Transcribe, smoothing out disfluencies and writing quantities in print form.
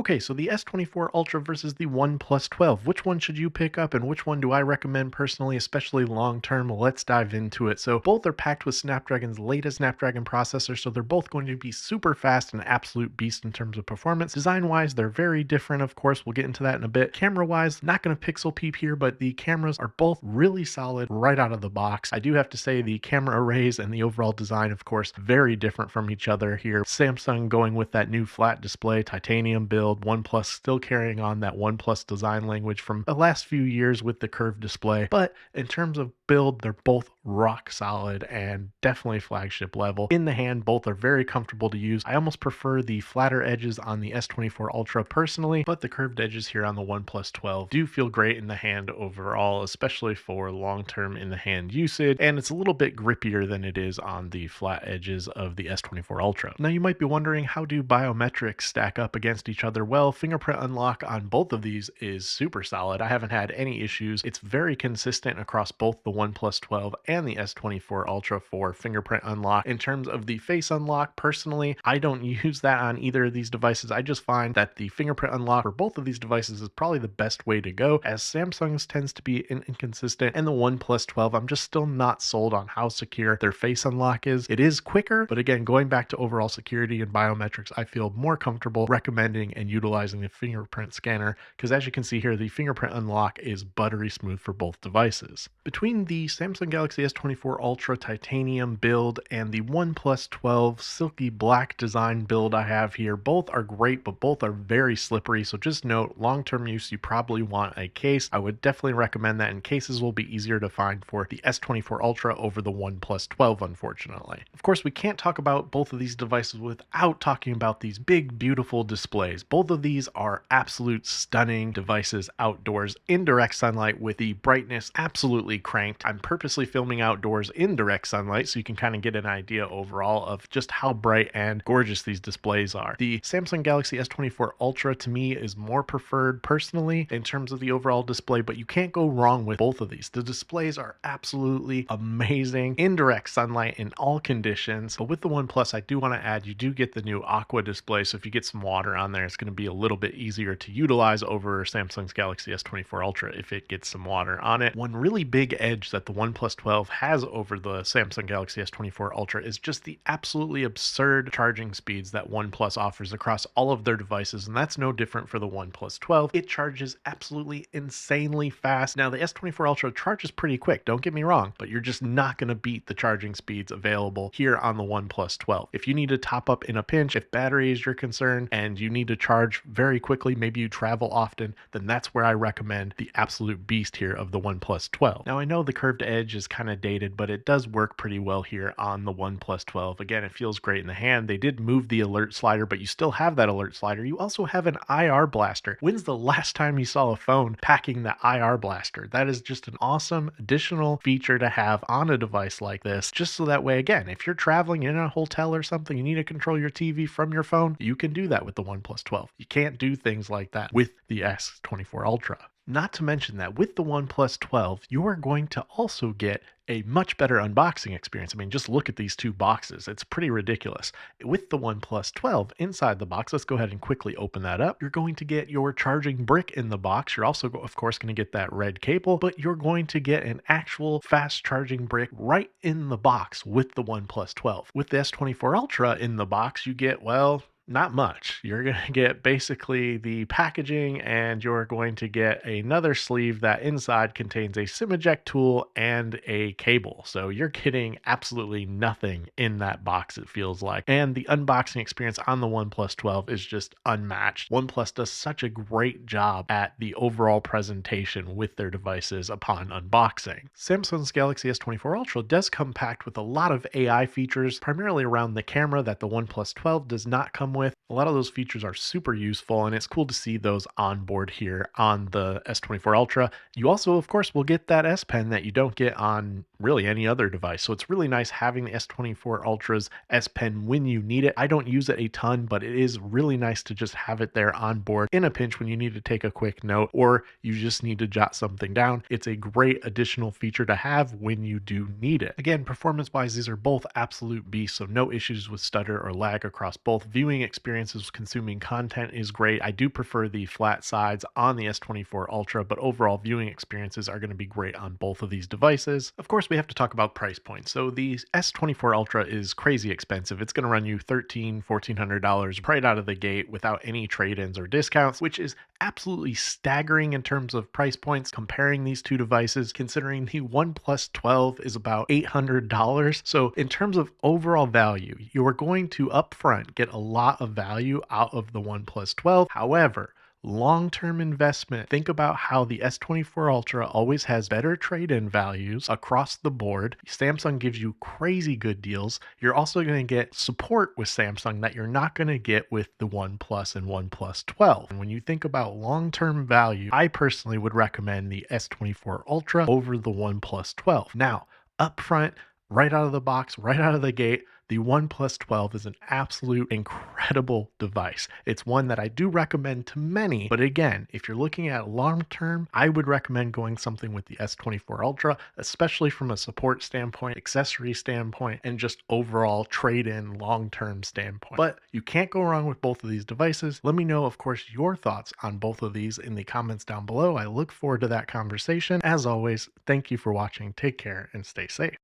Okay, so the S24 Ultra versus the OnePlus 12. Which one should you pick up and which one do I recommend personally, especially long term? Let's dive into it. So, both are packed with Snapdragon's latest Snapdragon processor, so they're both going to be super fast and absolute beast in terms of performance. Design wise, they're very different, of course. We'll get into that in a bit. Camera wise, not going to pixel peep here, but the cameras are both really solid right out of the box. I do have to say, the camera arrays and the overall design, of course, very different from each other here. Samsung going with that new flat display, titanium build. OnePlus still carrying on that OnePlus design language from the last few years with the curved display. But in terms of build, they're both rock solid and definitely flagship level. In the hand, both are very comfortable to use. I almost prefer the flatter edges on the S24 Ultra personally, but the curved edges here on the OnePlus 12 do feel great in the hand overall, especially for long-term in the hand usage. And it's a little bit grippier than it is on the flat edges of the S24 Ultra. Now you might be wondering, how do biometrics stack up against each other? Well, fingerprint unlock on both of these is super solid. I haven't had any issues. It's very consistent across both the OnePlus 12 and the S24 Ultra for fingerprint unlock. In terms of the face unlock, personally, I don't use that on either of these devices. I just find that the fingerprint unlock for both of these devices is probably the best way to go, as Samsung's tends to be inconsistent, and the OnePlus 12, I'm just still not sold on how secure their face unlock is. It is quicker, but again, going back to overall security and biometrics, I feel more comfortable recommending and utilizing the fingerprint scanner, because as you can see here, the fingerprint unlock is buttery smooth for both devices. Between the Samsung Galaxy S24 Ultra titanium build and the OnePlus 12 silky black design build I have here, both are great, but both are very slippery. So just note, long-term use, you probably want a case. I would definitely recommend that, and cases will be easier to find for the S24 Ultra over the OnePlus 12, unfortunately. Of course, we can't talk about both of these devices without talking about these big, beautiful displays. Both of these are absolute stunning devices outdoors in direct sunlight with the brightness absolutely cranked. I'm purposely filming outdoors in direct sunlight so you can kind of get an idea overall of just how bright and gorgeous these displays are. The Samsung Galaxy S24 Ultra to me is more preferred personally in terms of the overall display, but you can't go wrong with both of these. The displays are absolutely amazing in direct sunlight in all conditions. But with the OnePlus, I do want to add, you do get the new aqua display, so if you get some water on there, it's going to be a little bit easier to utilize over Samsung's Galaxy S24 Ultra if it gets some water on it. One really big edge that the OnePlus 12 has over the Samsung Galaxy S24 Ultra is just the absolutely absurd charging speeds that OnePlus offers across all of their devices, and that's no different for the OnePlus 12. It charges absolutely insanely fast. Now, the S24 Ultra charges pretty quick, don't get me wrong, but you're just not going to beat the charging speeds available here on the OnePlus 12. If you need to top up in a pinch, if battery is your concern and you need to charge very quickly, maybe you travel often, then that's where I recommend the absolute beast here of the OnePlus 12. Now, I know the curved edge is kind of dated, but it does work pretty well here on the OnePlus 12. Again, it feels great in the hand. They did move the alert slider, but you still have that alert slider. You also have an IR blaster. When's the last time you saw a phone packing the IR blaster? That is just an awesome additional feature to have on a device like this, just so that way, again, if you're traveling in a hotel or something, you need to control your TV from your phone, you can do that with the OnePlus 12. You can't do things like that with the S24 Ultra. Not to mention that with the OnePlus 12, you are going to also get a much better unboxing experience. I mean, just look at these two boxes. It's pretty ridiculous. With the OnePlus 12 inside the box, let's go ahead and quickly open that up. You're going to get your charging brick in the box. You're also, of course, going to get that red cable, but you're going to get an actual fast charging brick right in the box with the OnePlus 12. With the S24 Ultra in the box, you get, well, not much. You're going to get basically the packaging, and you're going to get another sleeve that inside contains a SIM eject tool and a cable. So you're getting absolutely nothing in that box, it feels like. And the unboxing experience on the OnePlus 12 is just unmatched. OnePlus does such a great job at the overall presentation with their devices upon unboxing. Samsung's Galaxy S24 Ultra does come packed with a lot of AI features, primarily around the camera, that the OnePlus 12 does not come with. A lot of those features are super useful, and it's cool to see those on board here on the S24 Ultra. You also, of course, will get that S Pen that you don't get on really any other device. So it's really nice having the S24 Ultra's S Pen when you need it. I don't use it a ton, but it is really nice to just have it there on board in a pinch when you need to take a quick note or you just need to jot something down. It's a great additional feature to have when you do need it. Again, performance wise, these are both absolute beasts, so no issues with stutter or lag across both. Viewing experiences, consuming content is great. I do prefer the flat sides on the S24 Ultra, but overall viewing experiences are going to be great on both of these devices. Of course, we have to talk about price points. So the S24 Ultra is crazy expensive. It's going to run you $1,400 right out of the gate without any trade-ins or discounts, which is absolutely staggering in terms of price points comparing these two devices, considering the OnePlus 12 is about $800. So in terms of overall value, you are going to upfront get a lot of value out of the OnePlus 12. However, long-term investment, think about how the S24 Ultra always has better trade-in values across the board. Samsung gives you crazy good deals. You're also going to get support with Samsung that you're not going to get with the OnePlus and OnePlus 12. And when you think about long-term value, I personally would recommend the S24 Ultra over the OnePlus 12. Now, upfront, right out of the box, right out of the gate, the OnePlus 12 is an absolute incredible device. It's one that I do recommend to many, but again, if you're looking at long term, I would recommend going something with the S24 Ultra, especially from a support standpoint, accessory standpoint, and just overall trade-in long-term standpoint. But you can't go wrong with both of these devices. Let me know, of course, your thoughts on both of these in the comments down below. I look forward to that conversation. As always, thank you for watching. Take care and stay safe.